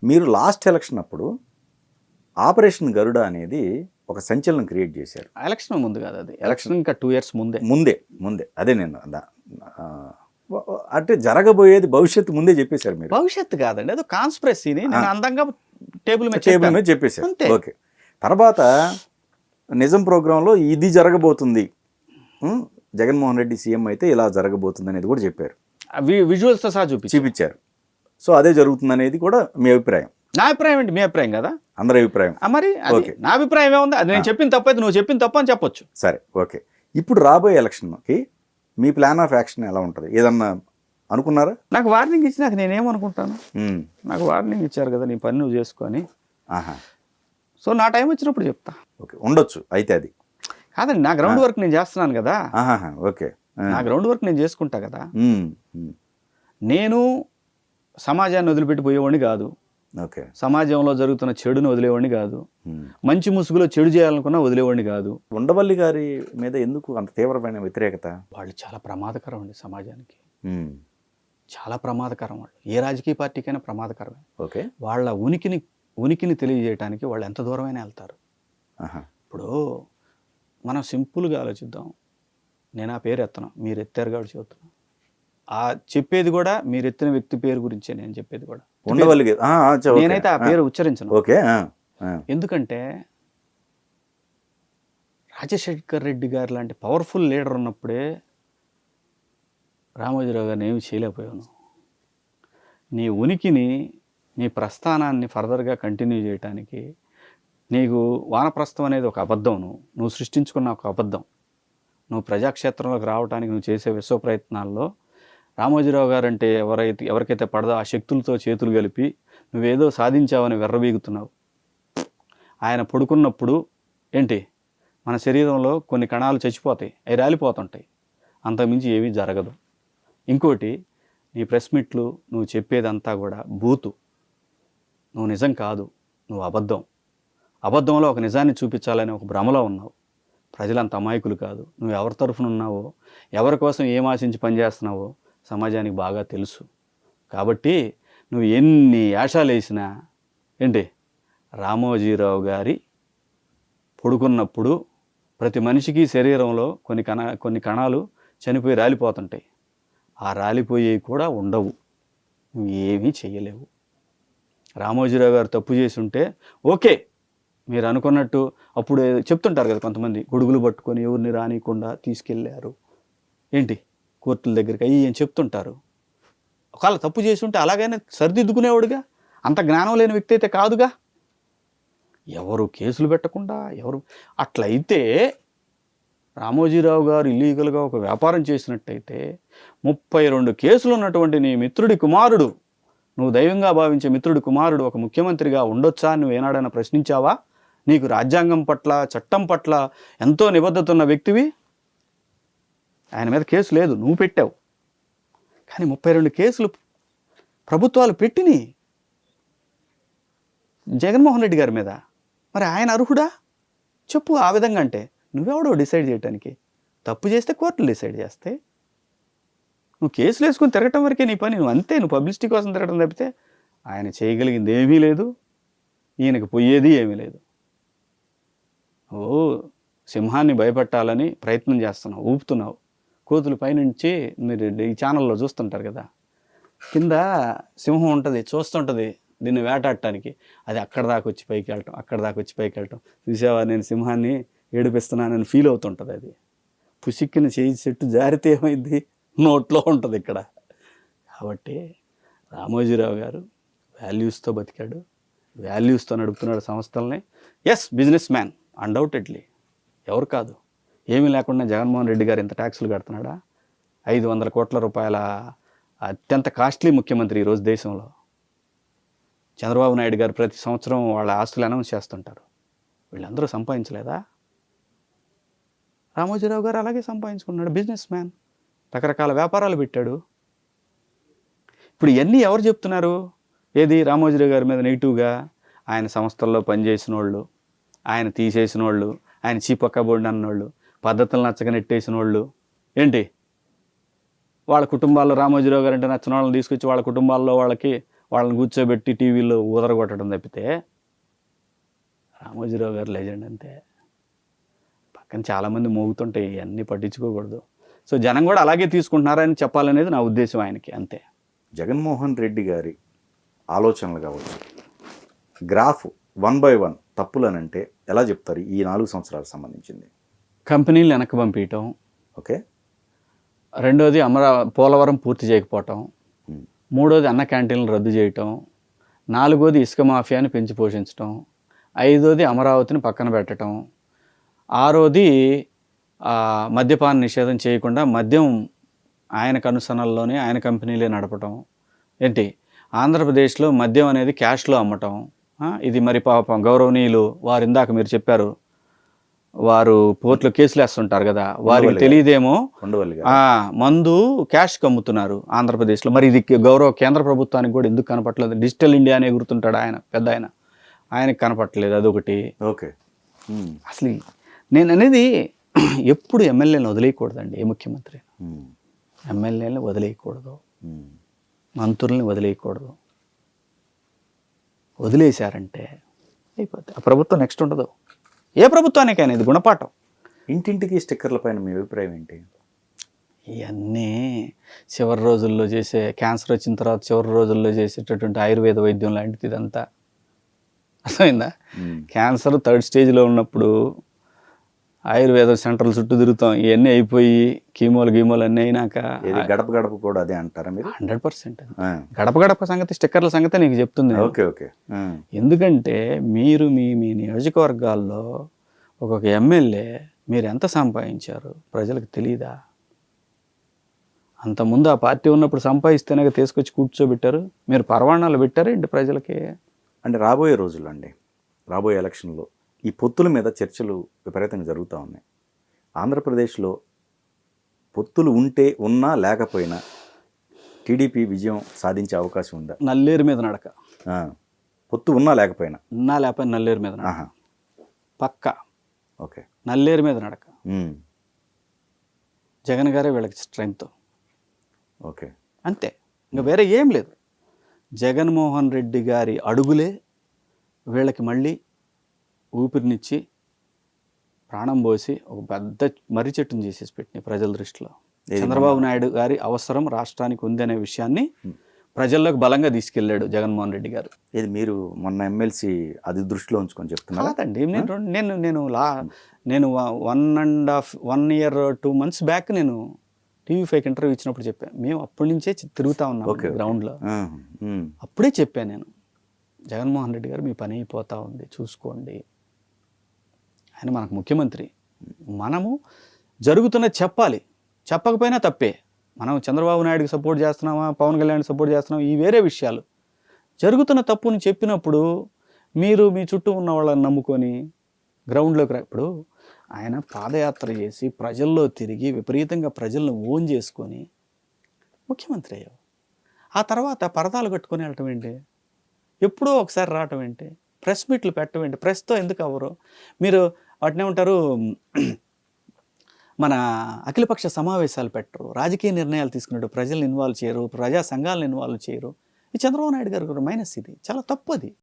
మీరు last election అప్పుడు operation గరుడ అనేది ఒక సంచలనం క్రియేట్ చేశారు. ఎలక్షన్ ముందు కాదు, అది ఎలక్షన్ ఇంకా 2 years ముందే ముందే అదే నేను అంటే జరగబోయేది భవిష్యత్తు ముందే చెప్పేశారు మీరు. భవిష్యత్తు కాదండి, అది కాన్స్పిరసీని నేను అందంగా టేబుల్ మీద చెప్పేశారు. ఓకే, తర్వాత నిజం ప్రోగ్రాంలో ఇది జరగబోతుంది, జగన్మోహన్ రెడ్డి సీఎం అయితే ఇలా జరగబోతుంది అనేది కూడా చెప్పారు. విజువల్స్తో సహా చూపించారు. సో అదే జరుగుతుంది అనేది కూడా మీ అభిప్రాయం? నా అభిప్రాయం ఏంటి, మీ అభిప్రాయం కదా, అందరి అభిప్రాయం. మరి నా అభిప్రాయం ఏముంది, అది నేను చెప్పిన తప్పైతే నువ్వు చెప్పిన తప్పు అని చెప్పొచ్చు. సరే, ఓకే. ఇప్పుడు రాబోయే ఎలక్షన్కి మీ ప్లాన్ ఆఫ్ యాక్షన్ ఎలా ఉంటుంది? ఏదన్నా అనుకున్నారా? నాకు వార్నింగ్ ఇచ్చినాక నేనేమనుకుంటాను, నాకు వార్నింగ్ ఇచ్చారు కదా, నీ పని నువ్వు చేసుకొని. సో నా టైం వచ్చినప్పుడు చెప్తా. ఓకే, ఉండొచ్చు అయితే. అది కాదండి, నా గ్రౌండ్ వర్క్ నేను చేస్తున్నాను కదా. ఓకే, నా గ్రౌండ్ వర్క్ నేను చేసుకుంటా కదా. నేను సమాజాన్ని వదిలిపెట్టి పోయేవాడిని కాదు, ఓకే, సమాజంలో జరుగుతున్న చెడుని వదిలేవాడిని కాదు, మంచి ముసుగులో చెడు చేయాలనుకున్నా వదిలేవాడిని కాదు. ఉండవల్లి గారి మీద ఎందుకు అంత తీవ్రమైన వ్యతిరేకత? వాళ్ళు చాలా ప్రమాదకరం అండి సమాజానికి, చాలా ప్రమాదకరం. వాళ్ళు ఏ రాజకీయ పార్టీకైనా ప్రమాదకరమే. ఓకే, వాళ్ళ ఉనికిని తెలియజేయడానికి వాళ్ళు ఎంత దూరమైనా వెళ్తారు. ఇప్పుడు మనం సింపుల్గా ఆలోచిద్దాం. నేను ఆ పేరు ఎత్తను, మీరు ఎత్తారు కాబట్టి చెబుతున్నా. ఆ చెప్పేది కూడా మీరు ఎత్తిన వ్యక్తి పేరు గురించే నేను చెప్పేది కూడా. నేనైతే ఆ పేరు ఉచ్చరించను. ఓకే, ఎందుకంటే రాజశేఖర్ రెడ్డి గారు లాంటి పవర్ఫుల్ లీడర్ ఉన్నప్పుడే రామోజీరావు గారిని ఏమి చేయలేకపోయాను. నీ ఉనికిని, నీ ప్రస్థానాన్ని ఫర్దర్గా కంటిన్యూ చేయడానికి నీకు వానప్రస్థం అనేది ఒక అబద్ధం, నువ్వు సృష్టించుకున్న ఒక అబద్ధం. నువ్వు ప్రజాక్షేత్రంలోకి రావడానికి నువ్వు చేసే విశ్వ ప్రయత్నాల్లో రామోజీరావు గారు అంటే ఎవరికైతే పడదో ఆ శక్తులతో చేతులు కలిపి నువ్వేదో సాధించావని వెర్రవీగుతున్నావు. ఆయన పడుకున్నప్పుడు ఏంటి, మన శరీరంలో కొన్ని కణాలు చచ్చిపోతాయి, అవి రాలిపోతుంటాయి, అంతకుమించి ఏమీ జరగదు. ఇంకోటి, నీ ప్రెస్ మీట్లు నువ్వు చెప్పేదంతా కూడా బూతు, నువ్వు నిజం కాదు, నువ్వు అబద్ధంలో ఒక నిజాన్ని చూపించాలని ఒక భ్రమలో ఉన్నావు. ప్రజలంత అమాయకులు కాదు. నువ్వు ఎవరి తరఫున ఉన్నావో, ఎవరి కోసం ఏం ఆశించి పనిచేస్తున్నావో సమాజానికి బాగా తెలుసు. కాబట్టి నువ్వు ఎన్ని యాషాలు వేసినా ఏంటి, రామోజీరావు గారి పడుకున్నప్పుడు ప్రతి మనిషికి శరీరంలో కొన్ని కణాలు చనిపోయి రాలిపోతుంటాయి. ఆ రాలిపోయేవి కూడా ఉండవు, నువ్వు ఏమీ చెయ్యలేవు. రామోజీరావు గారు తప్పు చేసి ఉంటే ఓకే, మీరు అనుకున్నట్టు అప్పుడు చెప్తుంటారు కదా కొంతమంది, గొడుగులు పట్టుకొని ఎవరిని రానియకుండా తీసుకెళ్ళారు ఏంటి కోర్టుల దగ్గరికి అయ్యి అని చెప్తుంటారు. ఒకవేళ తప్పు చేసి ఉంటే అలాగైనా సరిదిద్దుకునేవాడుగా, అంత జ్ఞానం లేని వ్యక్తి అయితే కాదుగా. ఎవరు కేసులు పెట్టకుండా అట్లయితే రామోజీరావు గారు ఇల్లీగల్గా ఒక వ్యాపారం చేసినట్టయితే 32 కేసులు ఉన్నటువంటి నీ మిత్రుడి కుమారుడు, నువ్వు దైవంగా భావించే మిత్రుడి కుమారుడు ఒక ముఖ్యమంత్రిగా ఉండొచ్చా? నువ్వు ఏనాడైనా ప్రశ్నించావా? నీకు రాజ్యాంగం పట్ల, చట్టం పట్ల ఎంతో నిబద్ధత ఉన్న వ్యక్తివి. ఆయన మీద కేసు లేదు, నువ్వు పెట్టావు. కానీ 32 కేసులు ప్రభుత్వాలు పెట్టిని జగన్మోహన్ రెడ్డి గారి మీద. మరి ఆయన అర్హుడా చెప్పు? ఆ విధంగా అంటే నువ్వెవడో డిసైడ్ చేయడానికి? తప్పు చేస్తే కోర్టులు డిసైడ్ చేస్తాయి. నువ్వు కేసులు వేసుకొని తిరగటం వరకే నీ పని, నువ్వు అంతే, నువ్వు పబ్లిసిటీ కోసం తిరగటం తప్పితే ఆయన చేయగలిగింది ఏమీ లేదు, ఈయనకు పోయేది ఏమీ లేదు. ఓ సింహాన్ని భయపెట్టాలని ప్రయత్నం చేస్తున్నావు, ఊపుతున్నావు. కోతులు పైనుంచి మీరు ఈ ఛానల్లో చూస్తుంటారు కదా, కింద సింహం ఉంటుంది, చూస్తుంటుంది దీన్ని వేటాడటానికి. అది అక్కడ దాకా వచ్చి పైకి వెళ్ళటం, చూసావా నేను సింహాన్ని ఏడిపిస్తున్నానని ఫీల్ అవుతుంటుంది. అది పుసిక్కిన చేయి చెట్టు జారితే ఏమైంది, నోట్లో ఉంటుంది ఇక్కడ. కాబట్టి రామోజీరావు గారు వాల్యూస్తో బతికాడు, వాల్యూస్తో నడుపుతున్నాడు సంస్థల్ని. ఎస్, బిజినెస్ మ్యాన్ అన్డౌటెడ్లీ, ఎవరు కాదు. ఏమీ లేకుండా జగన్మోహన్ రెడ్డి గారు ఇంత ట్యాక్సులు కడుతున్నాడా? 500 కోట్ల రూపాయల అత్యంత కాస్ట్లీ ముఖ్యమంత్రి ఈరోజు దేశంలో. చంద్రబాబు నాయుడు గారు ప్రతి సంవత్సరం వాళ్ళ ఆస్తులు అనౌన్స్ చేస్తుంటారు. వీళ్ళందరూ సంపాదించలేదా? రామోజీరావు గారు అలాగే సంపాదించుకున్నాడు, బిజినెస్ మ్యాన్, రకరకాల వ్యాపారాలు పెట్టాడు. ఇప్పుడు ఇవన్నీ ఎవరు చెప్తున్నారు? ఏది రామోజీరావు గారి మీద నెగిటివ్గా? ఆయన సంస్థల్లో పనిచేసిన వాళ్ళు, ఆయన తీసేసిన వాళ్ళు, ఆయన చీపక్కబోండి అన్నోళ్ళు, పద్ధతులు నచ్చక నెట్టేసిన వాళ్ళు ఏంటి, వాళ్ళ కుటుంబాల్లో రామోజీరావు గారు అంటే నచ్చిన వాళ్ళని తీసుకొచ్చి వాళ్ళ కుటుంబాల్లో వాళ్ళకి వాళ్ళని కూర్చోబెట్టి టీవీలో ఊదరగొట్టడం తప్పితే రామోజీరావు గారు లెజెండ్ అంతే. పక్కన చాలామంది మోగుతుంటాయి, ఇవన్నీ పట్టించుకోకూడదు. సో జనం కూడా అలాగే తీసుకుంటున్నారని చెప్పాలనేది నా ఉద్దేశం ఆయనకి, అంతే. జగన్మోహన్ రెడ్డి గారి ఆలోచనలు కావచ్చు, గ్రాఫ్ 1 by 1 తప్పులు అని అంటే ఎలా చెప్తారు ఈ 4 సంవత్సరాలకు సంబంధించింది? కంపెనీలు వెనక్కి పంపించటం, ఓకే. రెండోది పోలవరం పూర్తి చేయకపోవటం, మూడోది అన్న క్యాంటీన్లు రద్దు చేయటం, నాలుగోది ఇసుక మాఫియాని పెంచి పోషించటం, ఐదోది అమరావతిని పక్కన పెట్టడం, ఆరోది మద్యపాన నిషేధం చేయకుండా మద్యం ఆయన కనుసనల్లోనే ఆయన కంపెనీలే నడపటం. ఏంటి, ఆంధ్రప్రదేశ్లో మద్యం అనేది క్యాష్లో అమ్మటం. ఇది మరి పాపం గౌరవనీయులు వారు ఇందాక మీరు చెప్పారు, వారు కోర్టులో కేసులు వేస్తుంటారు కదా, వారికి తెలియదేమో మందు క్యాష్కి అమ్ముతున్నారు ఆంధ్రప్రదేశ్లో. మరి ఇది గౌరవ కేంద్ర ప్రభుత్వానికి కూడా ఎందుకు కనపట్లేదు? డిజిటల్ ఇండియా అనే గుర్తుంటాడు ఆయన, పెద్ద ఆయనకి కనపట్లేదు. అదొకటి. ఓకే. అసలు నేను అనేది ఎప్పుడు ఎమ్మెల్యేలను వదిలేయకూడదండి. ఏ ముఖ్యమంత్రి ఎమ్మెల్యేలను వదిలేయకూడదు, మంత్రుల్ని వదిలేయకూడదు. వదిలేశారంటే అయిపోతుంది. ఆ ప్రభుత్వం నెక్స్ట్ ఉండదు. ఏ ప్రభుత్వానికైనా ఇది గుణపాఠం. ఇంటింటికి స్టిక్కర్ల పైన మీ అభిప్రాయం ఏంటి? ఇవన్నీ చివరి రోజుల్లో చేసే, క్యాన్సర్ వచ్చిన తర్వాత చివరి రోజుల్లో చేసేటటువంటి ఆయుర్వేద వైద్యం లాంటిది ఇదంతా. అర్థమైందా? క్యాన్సర్ 3rd స్టేజ్లో ఉన్నప్పుడు ఆయుర్వేద సెంటర్ల చుట్టూ తిరుగుతాం, ఇవన్నీ అయిపోయి కీమోలు అన్నీ అయినాక గడప గడప కూడా అదే అంటారా మీరు? 100%. గడప గడప సంగతి, స్టిక్కర్ల సంగతి నీకు చెప్తుంది. Okay okay. ఎందుకంటే మీరు మీ నియోజకవర్గాల్లో ఒక్కొక్క ఎమ్మెల్యే మీరు ఎంత సంపాదించారు ప్రజలకు తెలియదా? అంతకుముందు ఆ పార్టీ ఉన్నప్పుడు సంపాదిస్తేనే తీసుకొచ్చి కూర్చోబెట్టారు, మీరు పరవాణాలు పెట్టారు ఏంటి ప్రజలకి? అంటే రాబోయే రోజుల్లో అండి, రాబోయే ఎలక్షన్లో ఈ పొత్తుల మీద చర్చలు విపరీతంగా జరుగుతూ ఉన్నాయి. ఆంధ్రప్రదేశ్లో పొత్తులు ఉన్నా లేకపోయినా టీడీపీ విజయం సాధించే అవకాశం ఉందా? నల్లేరు మీద నడక. పొత్తు ఉన్నా లేకపోయినా నల్లేరు మీద నడక పక్క. ఓకే. నల్లేరు మీద నడక. జగన్ గారే వీళ్ళకి స్ట్రెంగ్త్. ఓకే, అంతే, ఇంకా వేరే ఏం లేదు. జగన్మోహన్ రెడ్డి గారి అడుగులే వీళ్ళకి మళ్ళీ ఊపిరినిచ్చి ప్రాణం పోసి ఒక పెద్ద మర్రి చెట్టును చేసేసి పెట్టినాయి ప్రజల దృష్టిలో. చంద్రబాబు నాయుడు గారి అవసరం రాష్ట్రానికి ఉంది అనే విషయాన్ని ప్రజల్లోకి బలంగా తీసుకెళ్ళాడు జగన్మోహన్ రెడ్డి గారు. ఇది మీరు మొన్న ఎమ్మెల్సీ అది దృష్టిలో ఉంచుకొని చెప్తున్నా కాదండి. నేను 1 year 2 months బ్యాక్ నేను TV5 ఇంటర్వ్యూ ఇచ్చినప్పుడు చెప్పాను. మేము అప్పటి నుంచే తిరుగుతూ ఉన్నాం గ్రౌండ్లో. అప్పుడే చెప్పాను నేను, జగన్మోహన్ రెడ్డి గారు మీ పని అయిపోతూ ఉంది చూసుకోండి. ఆయన మనకు ముఖ్యమంత్రి, మనము జరుగుతున్నది చెప్పాలి, చెప్పకపోయినా తప్పే. మనం చంద్రబాబు నాయుడుకి సపోర్ట్ చేస్తున్నామా, పవన్ కళ్యాణ్కి సపోర్ట్ చేస్తున్నామా, ఈ వేరే విషయాలు. జరుగుతున్న తప్పుని చెప్పినప్పుడు మీరు మీ చుట్టూ ఉన్న వాళ్ళని నమ్ముకొని గ్రౌండ్లోకి ఇప్పుడు ఆయన పాదయాత్ర చేసి ప్రజల్లో తిరిగి విపరీతంగా ప్రజలను ఓన్ చేసుకొని ముఖ్యమంత్రి అయ్యావు. ఆ తర్వాత పరదాలు కట్టుకొని వెళ్ళటం ఏంటి? ఎప్పుడో ఒకసారి రావటం ఏంటి? ప్రెస్ మీట్లు పెట్టడం ఏంటి? ప్రెస్తో ఎందుకు అవ్వరు మీరు? వాటినే ఉంటారు, మన అఖిలపక్ష సమావేశాలు పెట్టరు, రాజకీయ నిర్ణయాలు తీసుకున్నట్టు ప్రజలను ఇన్వాల్వ్ చేయరు, ప్రజా సంఘాలను ఇన్వాల్వ్ చేయరు. ఈ చంద్రబాబు నాయుడు గారు మైనస్, ఇది చాలా తప్పు. అది